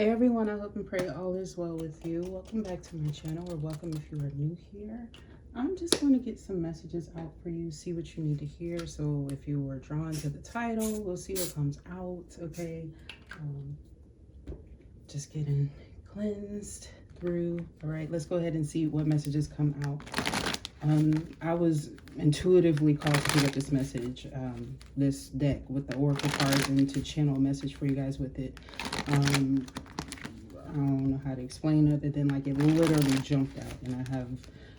Hey everyone, I hope and pray all is well with you. Welcome back to my channel, or welcome if you are new here. I'm just going to get some messages out for you, see what you need to hear. So if you were drawn to the title, we'll see what comes out, okay? Just getting cleansed through. All right, let's go ahead and see what messages come out. I was intuitively called to pick up this message, this deck with the oracle cards, and to channel a message for you guys with it. I don't know how to explain it other than like it literally jumped out, and I have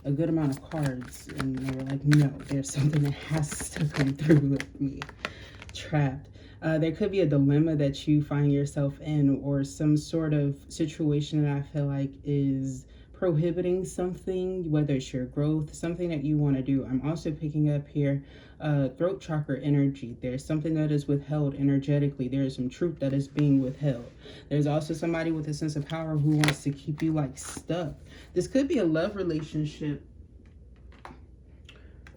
a good amount of cards, and they were like, no, there's something that has to come through with me. Trapped. There could be a dilemma that you find yourself in, or some sort of situation that I feel like is prohibiting something, whether it's your growth, something that you want to do. I'm also picking up here throat chakra energy. There's something that is withheld energetically. There is some truth that is being withheld. There's also somebody with a sense of power who wants to keep you like stuck. This could be a love relationship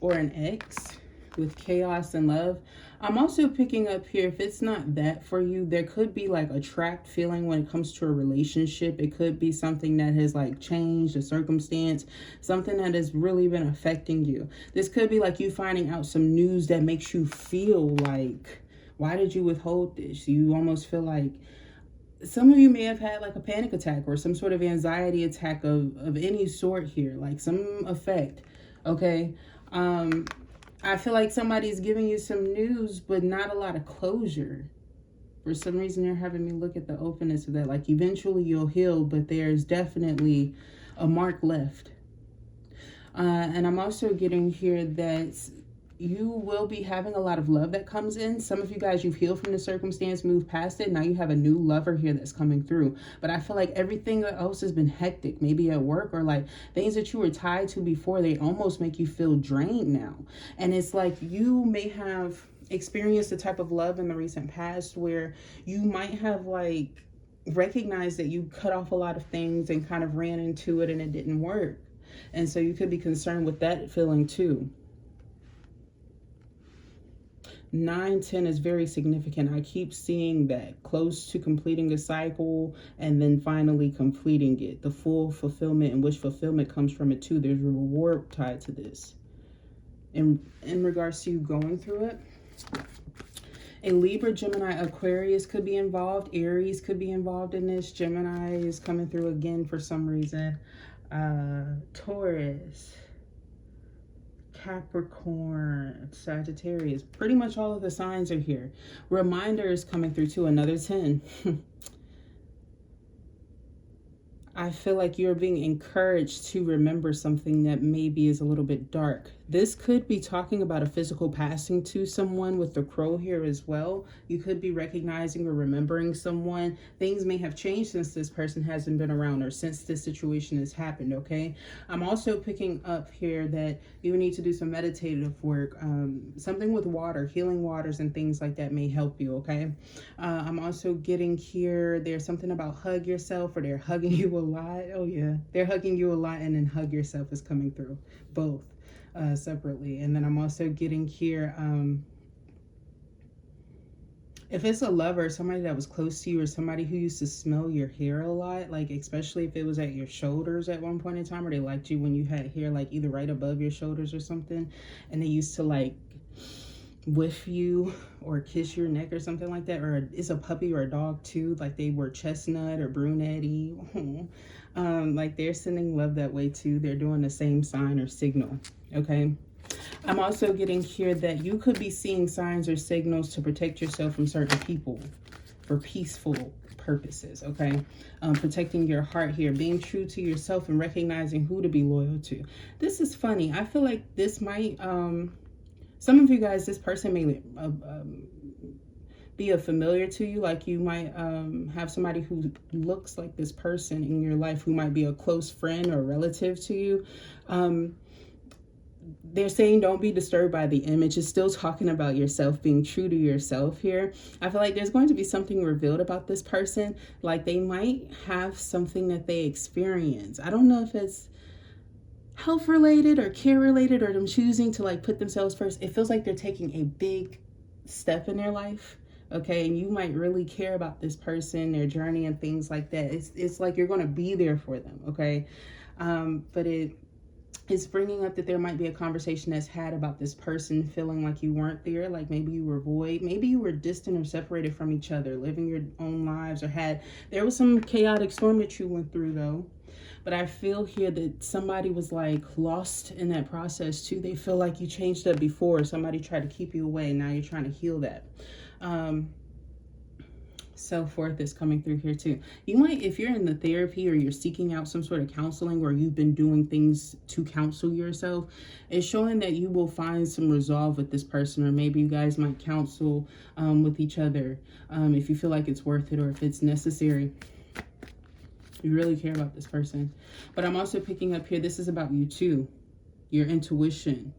or an ex with chaos and love. I'm also picking up here, if it's not that for you, there could be like a trapped feeling when it comes to a relationship. It could be something that has like changed, a circumstance, something that has really been affecting you. This could be like you finding out some news that makes you feel like, why did you withhold this? You almost feel like, some of you may have had like a panic attack or some sort of anxiety attack of any sort here, like some effect, okay? I feel like somebody's giving you some news, but not a lot of closure. For some reason, they're having me look at the openness of that. Like, eventually you'll heal, but there's definitely a mark left. And I'm also getting here that you will be having a lot of love that comes in. Some of you guys, you've healed from the circumstance, moved past it. Now you have a new lover here that's coming through. But I feel like everything else has been hectic, maybe at work, or like things that you were tied to before, they almost make you feel drained now. And it's like you may have experienced a type of love in the recent past where you might have like recognized that you cut off a lot of things and kind of ran into it and it didn't work. And so you could be concerned with that feeling too. 9-10 is very significant. I keep seeing that, close to completing a cycle and then finally completing it. The full fulfillment, and which fulfillment comes from it too. There's a reward tied to this. In regards to you going through it, a Libra, Gemini, Aquarius could be involved. Aries could be involved in this. Gemini is coming through again for some reason. Taurus, Capricorn, Sagittarius, pretty much all of the signs are here. Reminder is coming through too, another 10. I feel like you're being encouraged to remember something that maybe is a little bit dark. This could be talking about a physical passing to someone with the crow here as well. You could be recognizing or remembering someone. Things may have changed since this person hasn't been around, or since this situation has happened, okay? I'm also picking up here that you need to do some meditative work. Something with water, healing waters and things like that may help you, okay? I'm also getting here, there's something about hug yourself, or they're hugging you a lot. Oh yeah, they're hugging you a lot, and then hug yourself is coming through, both. Separately. And then I'm also getting here, if it's a lover, somebody that was close to you, or somebody who used to smell your hair a lot, like especially if it was at your shoulders at one point in time, or they liked you when you had hair like either right above your shoulders or something, and they used to like whiff you or kiss your neck or something like that, or it's a puppy or a dog too, like they were chestnut or brunette-y. Like they're sending love that way too. They're doing the same sign or signal, okay? I'm also getting here that you could be seeing signs or signals to protect yourself from certain people for peaceful purposes, okay? Protecting your heart here, being true to yourself and recognizing who to be loyal to. This is funny. I feel like this might, some of you guys, this person may be a familiar to you. Like you might have somebody who looks like this person in your life who might be a close friend or relative to you. They're saying don't be disturbed by the image. It's still talking about yourself, being true to yourself here. I feel like there's going to be something revealed about this person. Like they might have something that they experience. I don't know if it's health related or care related, or them choosing to like put themselves first. It feels like they're taking a big step in their life, Okay, and you might really care about this person, their journey, and things like that. It's like you're going to be there for them. Okay, but it's bringing up that there might be a conversation that's had about this person feeling like you weren't there, like maybe you were void, maybe you were distant or separated from each other, living your own lives, or there was some chaotic storm that you went through though. But I feel here that somebody was like lost in that process too. They feel like you changed up before. Somebody tried to keep you away. Now you're trying to heal that. Self-worth is coming through here too. You might, if you're in the therapy or you're seeking out some sort of counseling, or you've been doing things to counsel yourself, it's showing that you will find some resolve with this person, or maybe you guys might counsel with each other if you feel like it's worth it or if it's necessary. You really care about this person. But I'm also picking up here, this is about you too, your intuition.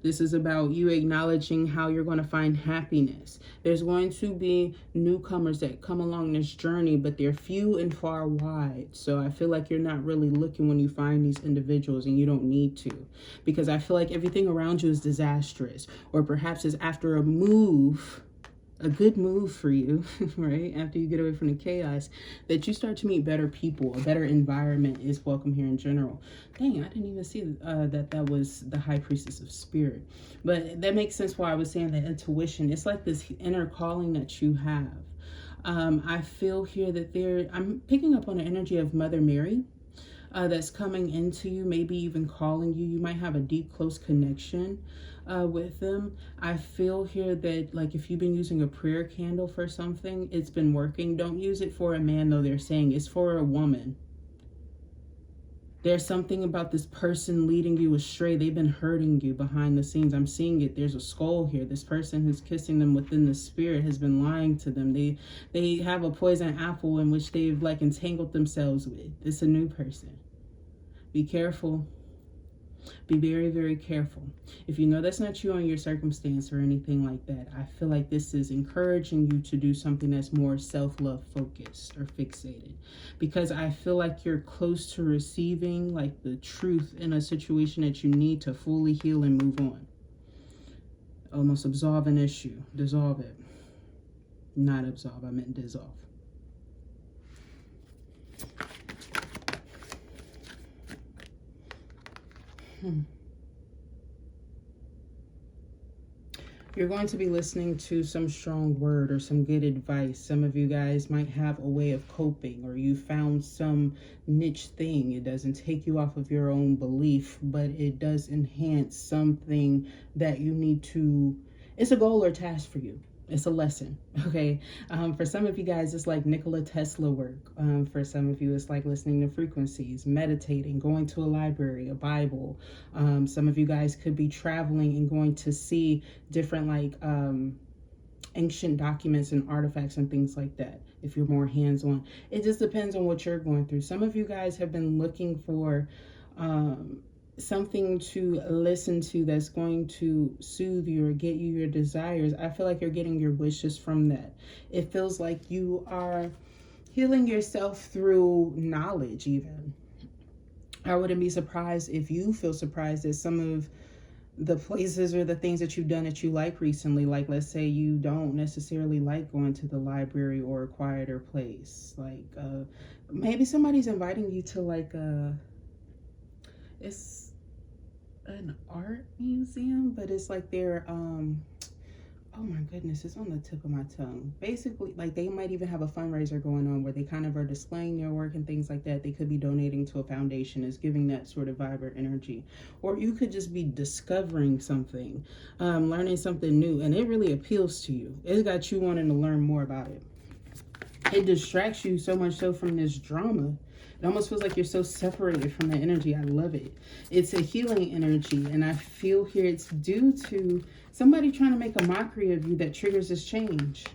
This is about you acknowledging how you're going to find happiness. There's going to be newcomers that come along this journey, but they're few and far wide. So I feel like you're not really looking when you find these individuals, and you don't need to, because I feel like everything around you is disastrous, or perhaps is after a move, a good move for you, right? After you get away from the chaos, that you start to meet better people. A better environment is welcome here in general. Dang, I didn't even see that was the High Priestess of Spirit. But that makes sense why I was saying that intuition. It's like this inner calling that you have. I feel here that I'm picking up on the energy of Mother Mary. That's coming into you, maybe even calling you. You might have a deep, close connection with them. I feel here that, like, if you've been using a prayer candle for something, it's been working. Don't use it for a man, though. They're saying it's for a woman. There's something about this person leading you astray. They've been hurting you behind the scenes. I'm seeing it. There's a skull here. This person who's kissing them within the spirit has been lying to them. They have a poison apple in which they've like entangled themselves with. It's a new person. Be careful. Be very, very careful. If you know that's not you on your circumstance or anything like that, I feel like this is encouraging you to do something that's more self-love focused or fixated, because I feel like you're close to receiving like the truth in a situation that you need to fully heal and move on. Almost absolve an issue. Dissolve it. Not absolve, I meant dissolve. You're going to be listening to some strong word or some good advice. Some of you guys might have a way of coping, or you found some niche thing. It doesn't take you off of your own belief, but it does enhance something that you need to, it's a goal or task for you. It's a lesson, okay? For some of you guys, it's like Nikola Tesla work. For some of you, it's like listening to frequencies, meditating, going to a library, a Bible. Some of you guys could be traveling and going to see different like ancient documents and artifacts and things like that, if you're more hands-on. It just depends on what you're going through. Some of you guys have been looking for something to listen to that's going to soothe you or get you your desires. I feel like you're getting your wishes from that. It feels like you are healing yourself through knowledge even. I wouldn't be surprised if you feel surprised at some of the places or the things that you've done that you like recently. Like, let's say you don't necessarily like going to the library or a quieter place. Like maybe somebody's inviting you to like it's an art museum, but it's like they're oh my goodness, it's on the tip of my tongue. Basically, like they might even have a fundraiser going on where they kind of are displaying their work and things like that. They could be donating to a foundation. It's giving that sort of vibrant energy. Or you could just be discovering something, learning something new, and it really appeals to you. It's got you wanting to learn more about it. It distracts you so much so from this drama. It almost feels like you're so separated from the energy. I love it. It's a healing energy, and I feel here it's due to somebody trying to make a mockery of you that triggers this change.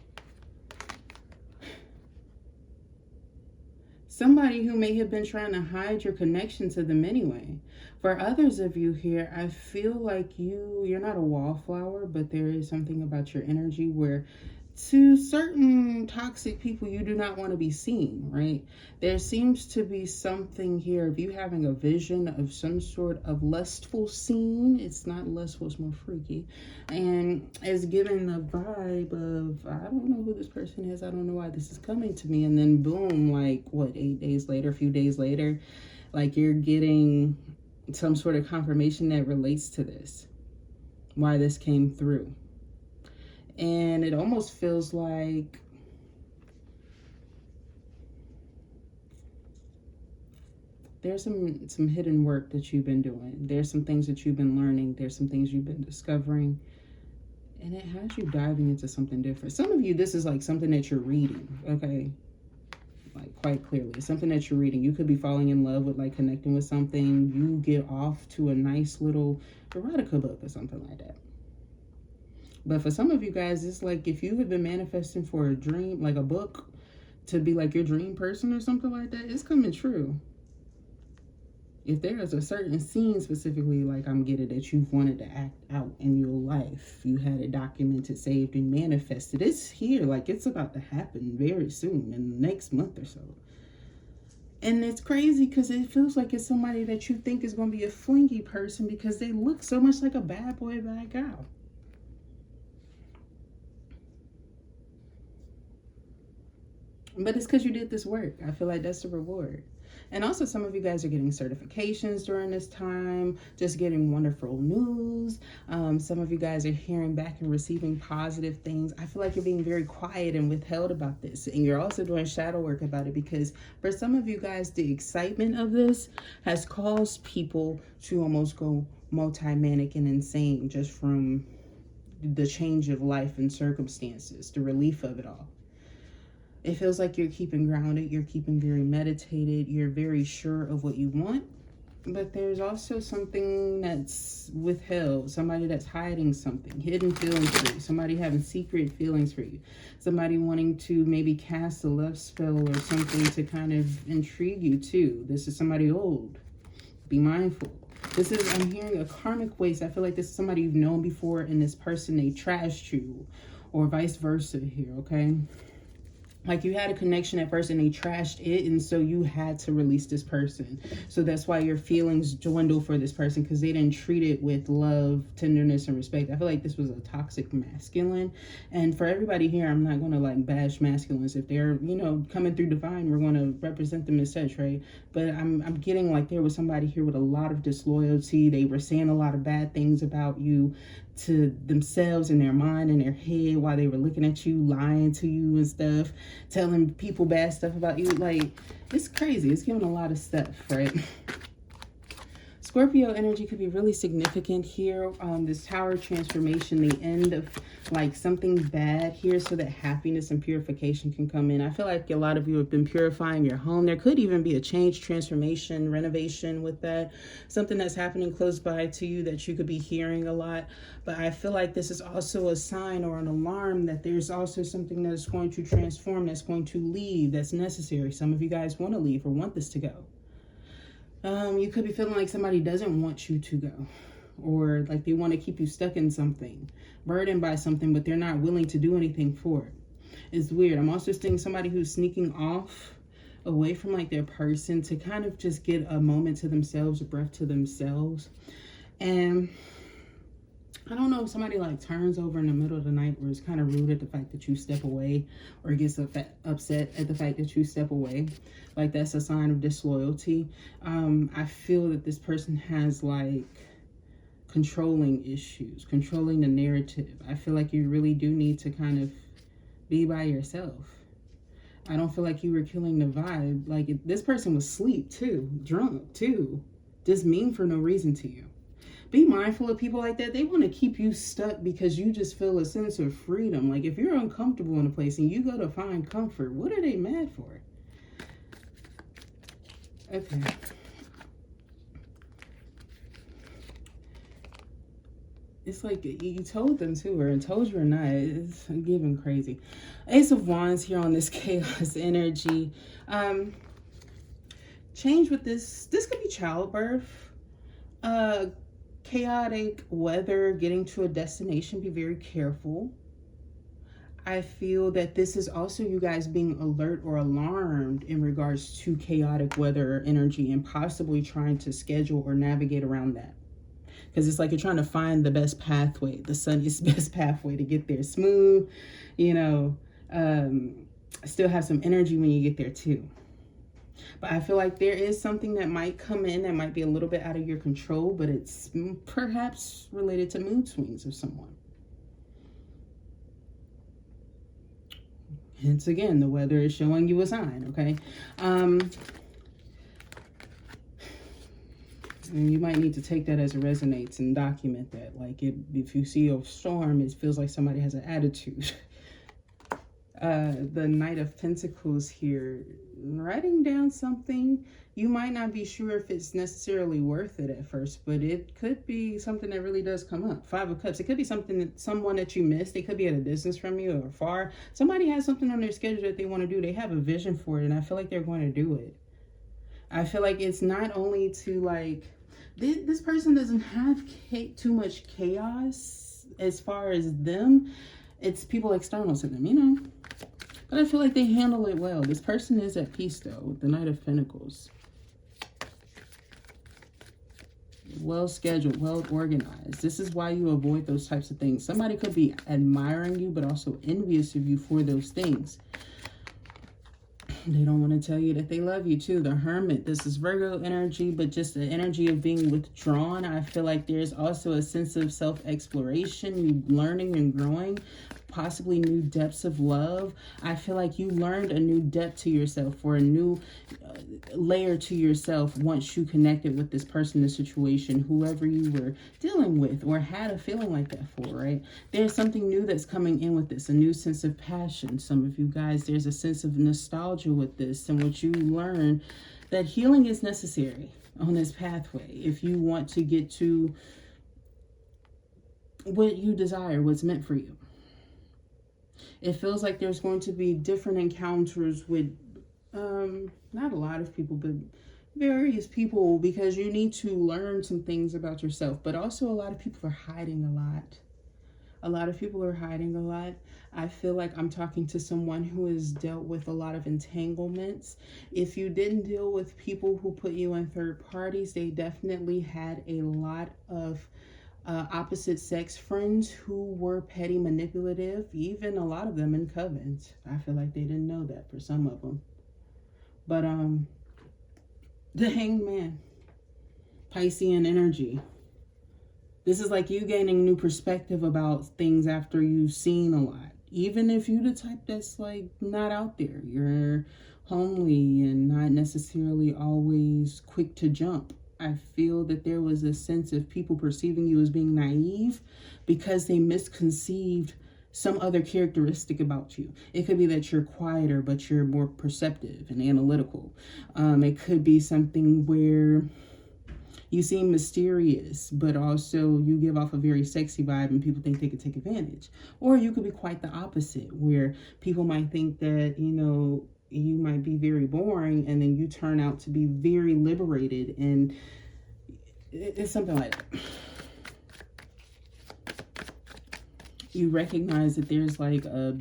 Somebody who may have been trying to hide your connection to them anyway. For others of you here, I feel like you're not a wallflower, but there is something about your energy where to certain toxic people, you do not want to be seen, right? There seems to be something here of you having a vision of some sort of lustful scene. It's not lustful, it's more freaky. And it's giving the vibe of, I don't know who this person is, I don't know why this is coming to me. And then boom, like what, 8 days later, a few days later, like you're getting some sort of confirmation that relates to this, why this came through. And it almost feels like there's some hidden work that you've been doing. There's some things that you've been learning. There's some things you've been discovering. And it has you diving into something different. Some of you, this is like something that you're reading, okay? Like quite clearly. It's something that you're reading. You could be falling in love with, like, connecting with something. You get off to a nice little erotica book or something like that. But for some of you guys, it's like if you have been manifesting for a dream, like a book, to be like your dream person or something like that, it's coming true. If there is a certain scene specifically, like I'm getting, that you've wanted to act out in your life, you had it documented, saved, and manifested, it's here. Like it's about to happen very soon, in the next month or so. And it's crazy because it feels like it's somebody that you think is going to be a flingy person because they look so much like a bad boy, bad girl. But it's because you did this work. I feel like that's the reward. And also some of you guys are getting certifications during this time, just getting wonderful news. Some of you guys are hearing back and receiving positive things. I feel like you're being very quiet and withheld about this. And you're also doing shadow work about it because for some of you guys, the excitement of this has caused people to almost go multi-manic and insane just from the change of life and circumstances, the relief of it all. It feels like you're keeping grounded, you're keeping very meditated, you're very sure of what you want, but there's also something that's withheld, somebody that's hiding something, hidden feelings for you, somebody having secret feelings for you, somebody wanting to maybe cast a love spell or something to kind of intrigue you too. This is somebody old. Be mindful. This is, I'm hearing a karmic waste. I feel like this is somebody you've known before and this person, they trashed you, or vice versa here, okay? Like you had a connection at first and they trashed it, and so you had to release this person. So that's why your feelings dwindle for this person, because they didn't treat it with love, tenderness, and respect. I feel like this was a toxic masculine. And for everybody here, I'm not going to like bash masculines. If they're, you know, coming through divine, we're going to represent them as such, right? But I'm getting like there was somebody here with a lot of disloyalty. They were saying a lot of bad things about you to themselves in their mind and their head while they were looking at you, lying to you and stuff, telling people bad stuff about you. Like, it's crazy. It's giving a lot of stuff, right? Scorpio energy could be really significant here. This tower transformation, the end of like something bad here so that happiness and purification can come in. I feel like a lot of you have been purifying your home. There could even be a change, transformation, renovation with that. Something that's happening close by to you that you could be hearing a lot. But I feel like this is also a sign or an alarm that there's also something that is going to transform, that's going to leave, that's necessary. Some of you guys want to leave or want this to go. You could be feeling like somebody doesn't want you to go, or like they want to keep you stuck in something, burdened by something, but they're not willing to do anything for it. It's weird. I'm also seeing somebody who's sneaking off away from like their person to kind of just get a moment to themselves, a breath to themselves. And I don't know if somebody like turns over in the middle of the night where it's kind of rude at the fact that you step away, or gets upset at the fact that you step away. Like that's a sign of disloyalty. I feel that this person has like controlling issues, controlling the narrative. I feel like you really do need to kind of be by yourself. I don't feel like you were killing the vibe. Like this person was asleep too, drunk too, just mean for no reason to you. Be mindful of people like that. They want to keep you stuck because you just feel a sense of freedom. Like if you're uncomfortable in a place and you go to find comfort, what are they mad for? Okay. It's like you told them to, or told you or not. It's giving crazy. Ace of Wands here on this chaos energy. Change with this. This could be childbirth. Chaotic weather, getting to a destination. Be very careful. I feel that this is also you guys being alert or alarmed in regards to chaotic weather energy and possibly trying to schedule or navigate around that. Because it's like you're trying to find the best pathway, the sunniest best pathway to get there smooth, you know, still have some energy when you get there too. But I feel like there is something that might come in that might be a little bit out of your control, but it's perhaps related to mood swings of someone. Hence again, the weather is showing you a sign, okay? And you might need to take that as it resonates and document that. Like if you see a storm, it feels like somebody has an attitude. The Knight of Pentacles here, writing down something. You might not be sure if it's necessarily worth it at first, but it could be something that really does come up. Five of Cups. It could be something that someone that you missed. They could be at a distance from you or far. Somebody has something on their schedule that they want to do. They have a vision for it, and I feel like they're going to do it. I feel like it's not only to like, this person doesn't have too much chaos as far as them. It's people external to them, you know. But I feel like they handle it well. This person is at peace, though, with the Knight of Pentacles. Well scheduled, well organized. This is why you avoid those types of things. Somebody could be admiring you, but also envious of you for those things. They don't want to tell you that they love you too. The Hermit. This is Virgo energy, but just the energy of being withdrawn. I feel like there's also a sense of self-exploration, you learning and growing, possibly new depths of love. I feel like you learned a new depth to yourself or a new layer to yourself once you connected with this person, this situation, whoever you were dealing with or had a feeling like that for, right? There's something new that's coming in with this, a new sense of passion. Some of you guys, there's a sense of nostalgia with this, and what you learn that healing is necessary on this pathway if you want to get to what you desire, what's meant for you. It feels like there's going to be different encounters with not a lot of people, but various people, because you need to learn some things about yourself. But also a lot of people are hiding a lot. A lot of people are hiding a lot. I feel like I'm talking to someone who has dealt with a lot of entanglements. If you didn't deal with people who put you in third parties, they definitely had a lot of opposite sex friends who were petty, manipulative, even a lot of them in covens. I feel like they didn't know that for some of them. But the Hanged Man, Piscean energy. This is like you gaining new perspective about things after you've seen a lot. Even if you're the type that's like not out there, you're homely and not necessarily always quick to jump. I feel that there was a sense of people perceiving you as being naive because they misconceived some other characteristic about you. It could be that you're quieter, but you're more perceptive and analytical. It could be something where you seem mysterious, but also you give off a very sexy vibe and people think they could take advantage. Or you could be quite the opposite, where people might think that, you know, you might be very boring and then you turn out to be very liberated, and it's something like that. You recognize that there's like a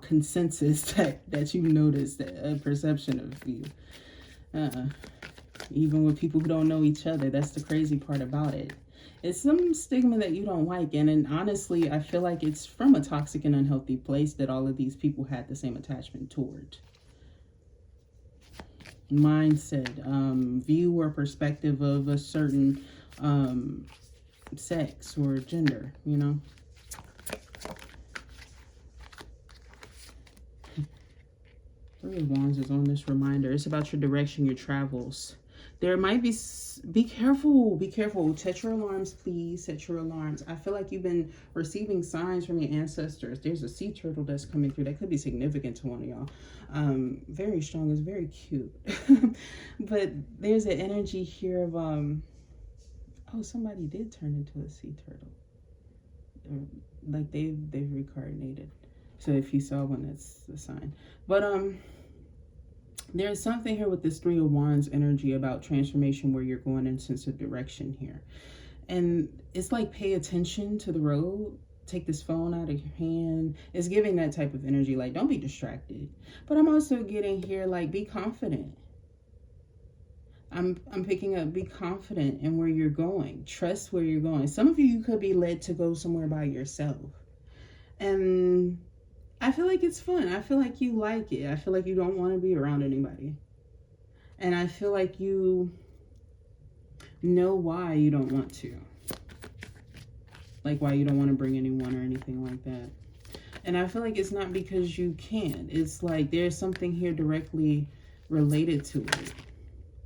consensus that you notice, a perception of you. Even with people who don't know each other. That's the crazy part about it. It's some stigma that you don't like. And honestly, I feel like it's from a toxic and unhealthy place that all of these people had the same attachment toward. Mindset, view or perspective of a certain sex or gender, you know. Three of Wands is on this reminder. It's about your direction, your travels. There might be careful, set your alarms, please, set your alarms. I feel like you've been receiving signs from your ancestors. There's a sea turtle that's coming through that could be significant to one of y'all. Very strong, it's very cute. But there's an energy here of, oh, somebody did turn into a sea turtle. Like they've reincarnated. So if you saw one, that's a sign. But, there's something here with this Three of Wands energy about transformation where you're going in sense of direction here. And it's like pay attention to the road. take this phone out of your hand. It's giving that type of energy, like, don't be distracted. But I'm also getting here, like, be confident. I'm picking up, be confident in where you're going. Trust where you're going. Some of you could be led to go somewhere by yourself. And I feel like it's fun. I feel like you like it. I feel like you don't want to be around anybody. And I feel like you know why you don't want to. Like why you don't want to bring anyone or anything like that. And I feel like it's not because you can't. It's like there's something here directly related to it.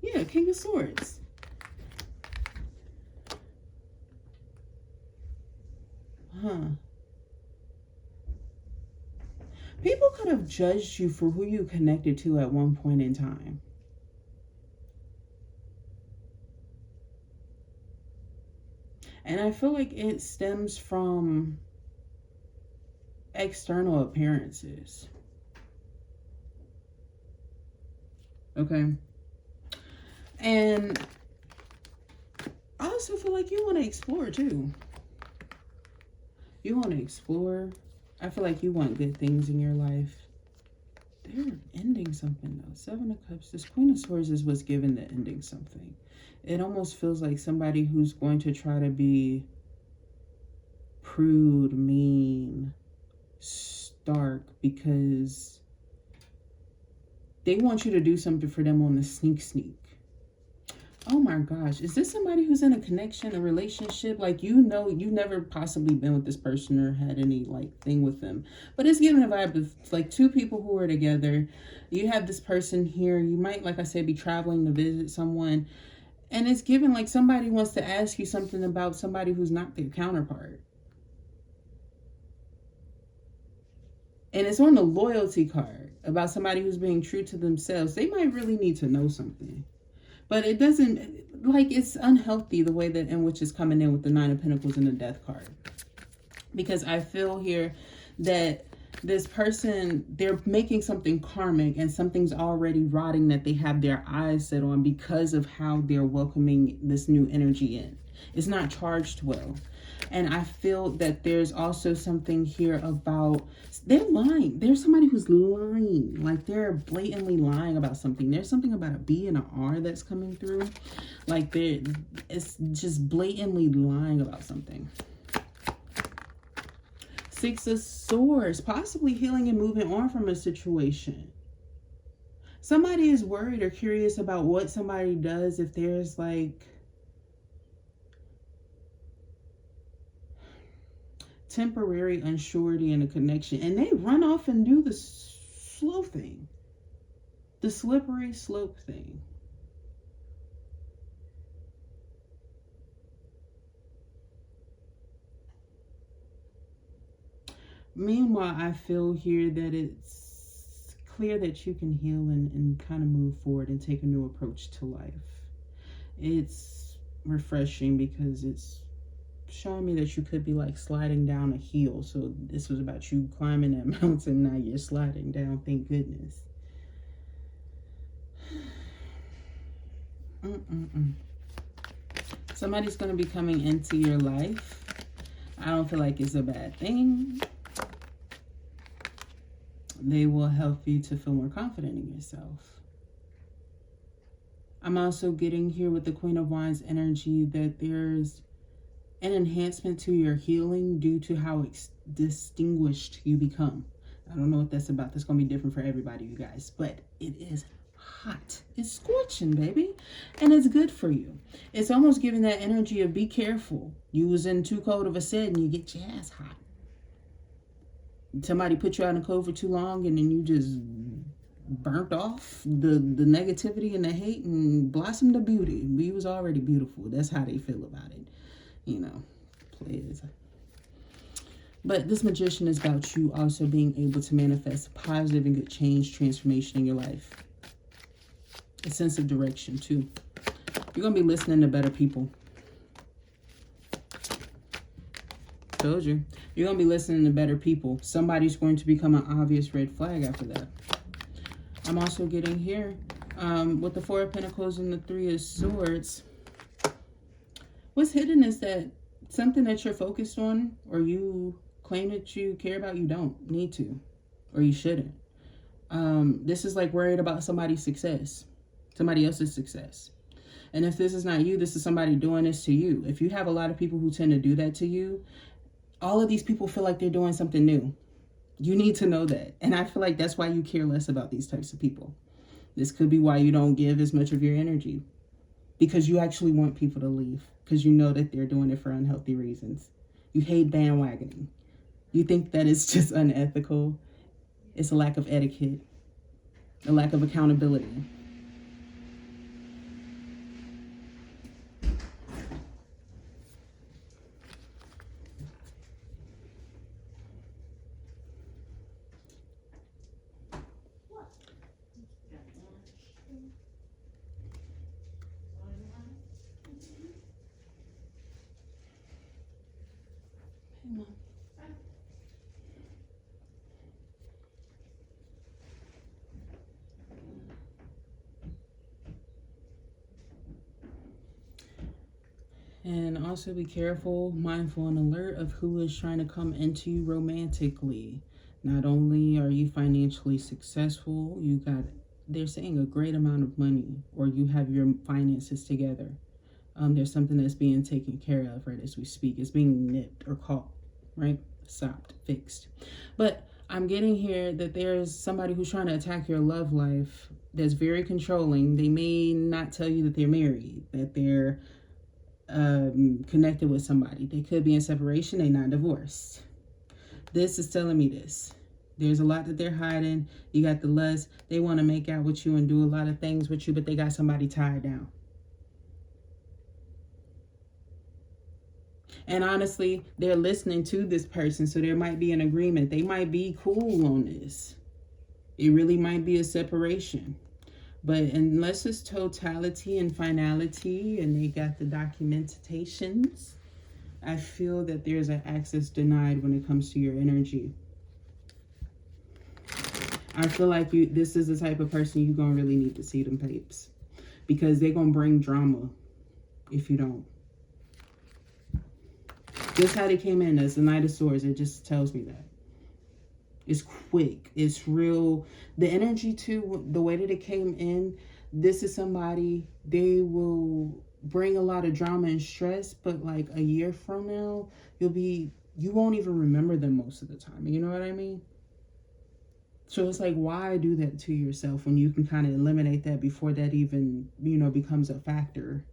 Yeah, King of Swords. People could have judged you for who you connected to at one point in time. And I feel like it stems from external appearances. Okay. And I also feel like you want to explore too. You want to explore. I feel like you want good things in your life. They're ending something though. Seven of Cups. This Queen of Swords is what's given the ending something. It almost feels like somebody who's going to try to be prude, mean, stark, because they want you to do something for them on the sneak. Oh my gosh. Is this somebody who's in a connection, a relationship? Like, you know, you never possibly been with this person or had any like thing with them. But it's giving a vibe of like two people who are together. You have this person here. You might, like I said, be traveling to visit someone. And it's given like somebody wants to ask you something about somebody who's not their counterpart. And it's on the loyalty card about somebody who's being true to themselves. They might really need to know something. But it doesn't, like, it's unhealthy the way that in which it's coming in with the Nine of Pentacles and the Death card. Because I feel here that this person, they're making something karmic and something's already rotting that they have their eyes set on because of how they're welcoming this new energy in. It's not charged well. And I feel that there's also something here about, they're lying. There's somebody who's lying. Like they're blatantly lying about something. There's something about a B and an R that's coming through. Like it's just blatantly lying about something. Six of Swords, possibly healing and moving on from a situation. Somebody is worried or curious about what somebody does if there's like temporary unsurety in a connection, and they run off and do the slow thing, the slippery slope thing. Meanwhile, I feel here that it's clear that you can heal and kind of move forward and take a new approach to life. It's refreshing because it's showing me that you could be like sliding down a hill. So this was about you climbing that mountain. Now you're sliding down. Thank goodness. Somebody's going to be coming into your life. I don't feel like it's a bad thing. They will help you to feel more confident in yourself. I'm also getting here with the Queen of Wands energy that there's an enhancement to your healing due to how distinguished you become. I don't know what that's about. That's going to be different for everybody, you guys. But it is hot. It's scorching, baby. And it's good for you. It's almost giving that energy of be careful. You was in too cold of a set and you get your ass hot. Somebody put you out in the cold for too long and then you just burnt off the negativity and the hate and blossomed the beauty. We was already beautiful. That's how they feel about it. You know, please. But this Magician is about you also being able to manifest positive and good change, transformation in your life. A sense of direction, too. You're going to be listening to better people. Told you. You're going to be listening to better people. Somebody's going to become an obvious red flag after that. I'm also getting here with the Four of Pentacles and the Three of Swords. What's hidden is that something that you're focused on or you claim that you care about, you don't need to, or you shouldn't. This is like worried about somebody's success, somebody else's success. And if this is not you, this is somebody doing this to you. If you have a lot of people who tend to do that to you, all of these people feel like they're doing something new. You need to know that. And I feel like that's why you care less about these types of people. This could be why you don't give as much of your energy, because you actually want people to leave, because you know that they're doing it for unhealthy reasons. You hate bandwagoning. You think that it's just unethical. It's a lack of etiquette, a lack of accountability. And also be careful, mindful, and alert of who is trying to come into you romantically. Not only are you financially successful, they're saying a great amount of money, or you have your finances together. There's something that's being taken care of right as we speak. It's being nipped or caught, right? Stopped, fixed. But I'm getting here that there's somebody who's trying to attack your love life that's very controlling. They may not tell you that they're married, that they're connected with somebody. They could be in separation, they're not divorced. This is telling me this. There's a lot that they're hiding. You got the lust. They want to make out with you and do a lot of things with you, but they got somebody tied down. And honestly, they're listening to this person, so there might be an agreement. They might be cool on this. It really might be a separation. But unless it's totality and finality, and they got the documentations, I feel that there's an access denied when it comes to your energy. I feel like this is the type of person you're going to really need to see them papes, because they're going to bring drama if you don't. Just how they came in as the Knight of Swords, it just tells me that. It's quick. It's real. The energy too, the way that it came in, this is somebody, they will bring a lot of drama and stress, but like a year from now, you won't even remember them most of the time. You know what I mean? So it's like, why do that to yourself when you can kind of eliminate that before that even, becomes a factor?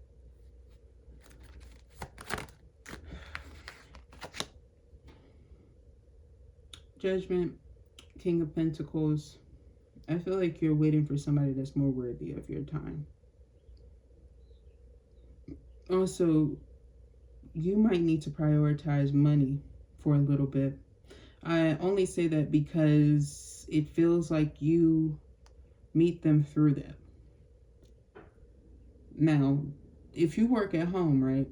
Judgment, King of Pentacles. I feel like you're waiting for somebody that's more worthy of your time. Also, you might need to prioritize money for a little bit. I only say that because it feels like you meet them through that. Now, if you work at home, right?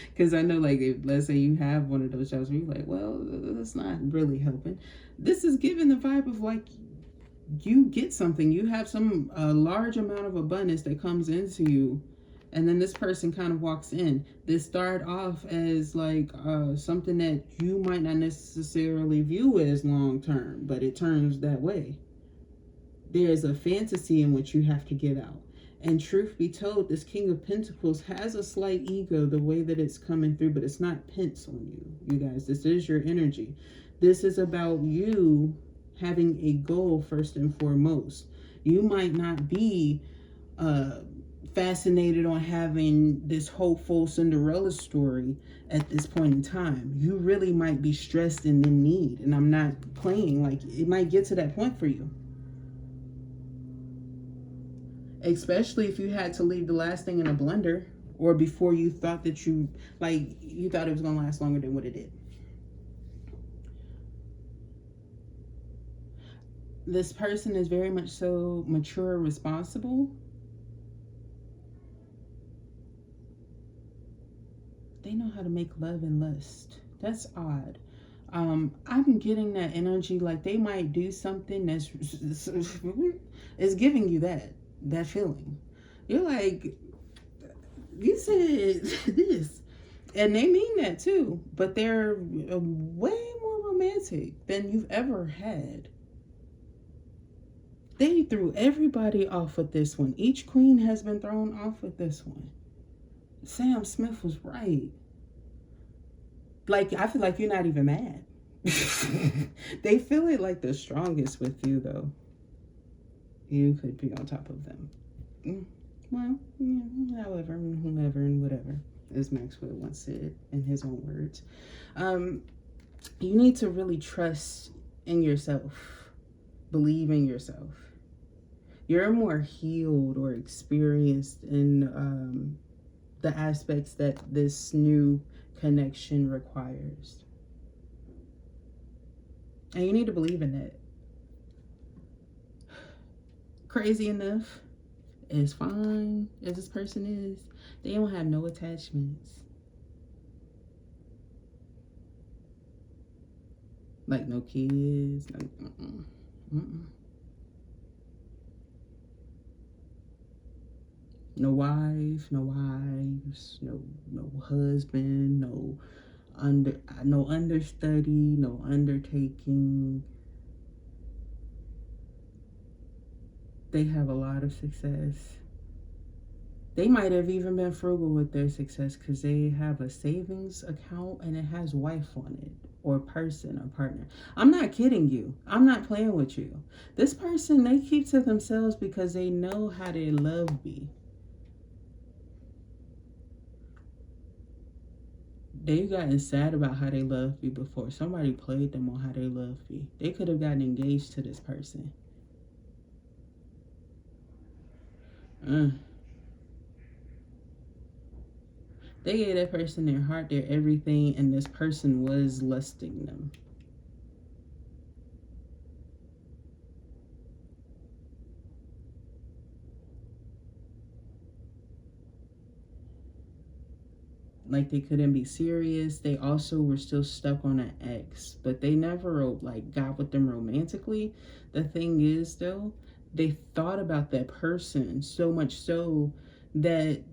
Because I know, like, if, let's say you have one of those jobs where you're like, well, that's not really helping. This is giving the vibe of like you get something. You have a large amount of abundance that comes into you. And then this person kind of walks in. This started off as like something that you might not necessarily view as long term, but it turns that way. There's a fantasy in which you have to get out. And truth be told, this King of Pentacles has a slight ego the way that it's coming through, but it's not pence on you, you guys. This is your energy. This is about you having a goal first and foremost. You might not be fascinated on having this hopeful Cinderella story at this point in time. You really might be stressed and in need. And I'm not playing, like, it might get to that point for you. Especially if you had to leave the last thing in a blender, or before you thought that you thought it was going to last longer than what it did. This person is very much so mature and responsible. They know how to make love and lust. That's odd. I'm getting that energy like they might do something that's is giving you that feeling. You're like, you said this, and they mean that too, but they're way more romantic than you've ever had. They threw everybody off with this one. Each queen has been thrown off with this one. Sam Smith was right. Like, I feel like you're not even mad. They feel it like the strongest with you, though. You could be on top of them. Well, yeah, however, whomever, and whatever, as Maxwell once said in his own words. You need to really trust in yourself. Believe in yourself. You're more healed or experienced in the aspects that this new connection requires. And you need to believe in that. Crazy enough, as fine as this person is, they don't have no attachments. Like no kids, like no wife, no wives, no husband, no understudy, no undertaking. They have a lot of success. They might have even been frugal with their success because they have a savings account and it has wife on it, or person, or partner. I'm not kidding you. I'm not playing with you. This person, they keep to themselves because they know how they love me. They've gotten sad about how they love me before. Somebody played them on how they love me. They could have gotten engaged to this person. They gave that person their heart, their everything, and this person was lusting them. Like they couldn't be serious. They also were still stuck on an ex, but they never like got with them romantically. The thing is though, they thought about that person so much so that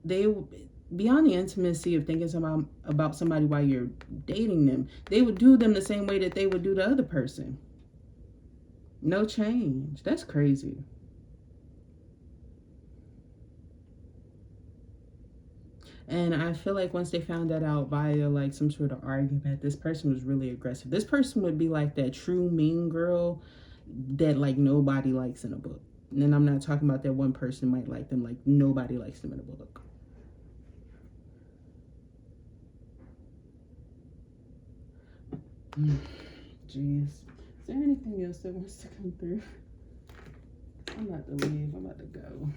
they, beyond the intimacy of thinking about somebody while you're dating them, they would do them the same way that they would do the other person. No change. That's crazy. And I feel like once they found that out via like some sort of argument, this person was really aggressive. This person would be like that true mean girl that like nobody likes in a book. And I'm not talking about that one person might like them, like nobody likes them in a book. Jeez. Is there anything else that wants to come through? I'm about to leave. I'm about to go.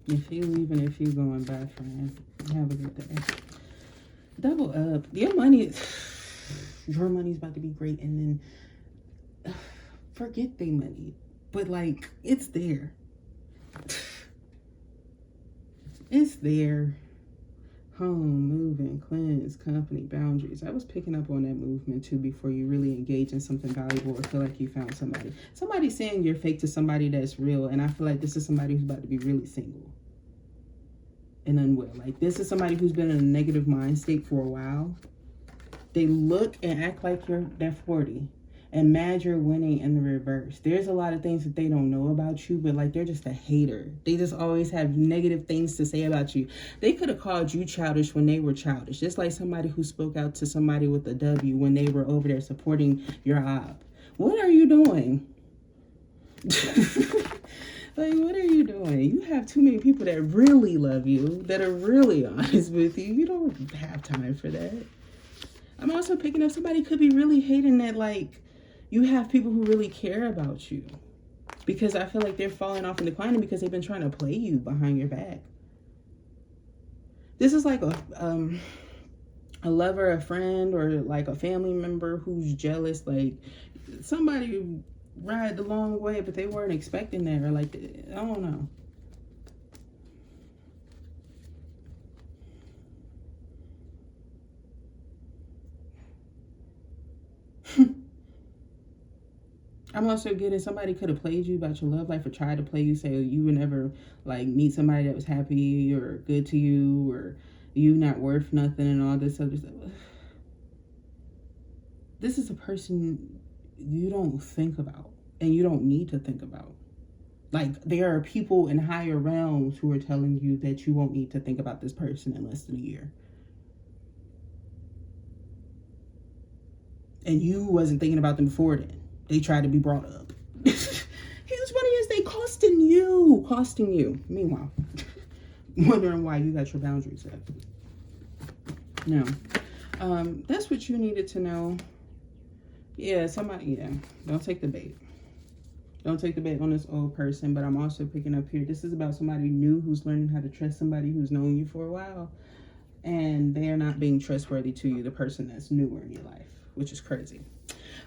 If you leaving, if you going, bye, friend. Have a good day. Double up. Your money's about to be great, and then forget their money. But like, it's there. It's there. Home, moving, cleanse, company, boundaries. I was picking up on that movement too before you really engage in something valuable or feel like you found somebody. Somebody's saying you're fake to somebody that's real, and I feel like this is somebody who's about to be really single and unwell. Like this is somebody who's been in a negative mind state for a while. They look and act like they're 40 and mad you're winning in the reverse. There's a lot of things that they don't know about you, but like they're just a hater. They just always have negative things to say about you. They could have called you childish when they were childish. Just like somebody who spoke out to somebody with a W when they were over there supporting your op. What are you doing? Like, what are you doing? You have too many people that really love you, that are really honest with you. You don't have time for that. I'm also picking up somebody could be really hating that, like, you have people who really care about you. Because I feel like they're falling off and declining because they've been trying to play you behind your back. This is like a lover, a friend, or like a family member who's jealous. Like, somebody ride the long way, but they weren't expecting that, or like, I don't know. I'm also getting somebody could have played you about your love life or tried to play you, say you would never like meet somebody that was happy or good to you, or you not worth nothing and all this other stuff. this is a person you don't think about and you don't need to think about. Like, there are people in higher realms who are telling you that you won't need to think about this person in less than a year. And you wasn't thinking about them before then. They tried to be brought up. Here's what it is, they costing you. Meanwhile, wondering why you got your boundaries up. No. That's what you needed to know. Yeah, don't take the bait. Don't take the bait on this old person, but I'm also picking up here. This is about somebody new who's learning how to trust somebody who's known you for a while. And they are not being trustworthy to you, the person that's newer in your life, which is crazy.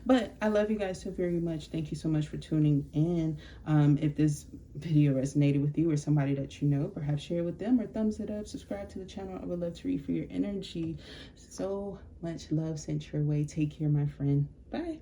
But I love you guys so very much. Thank you so much for tuning in. If this video resonated with you or somebody that you know, perhaps share it with them or thumbs it up. Subscribe to the channel. I would love to read for your energy. So much love sent your way. Take care, my friend. Bye.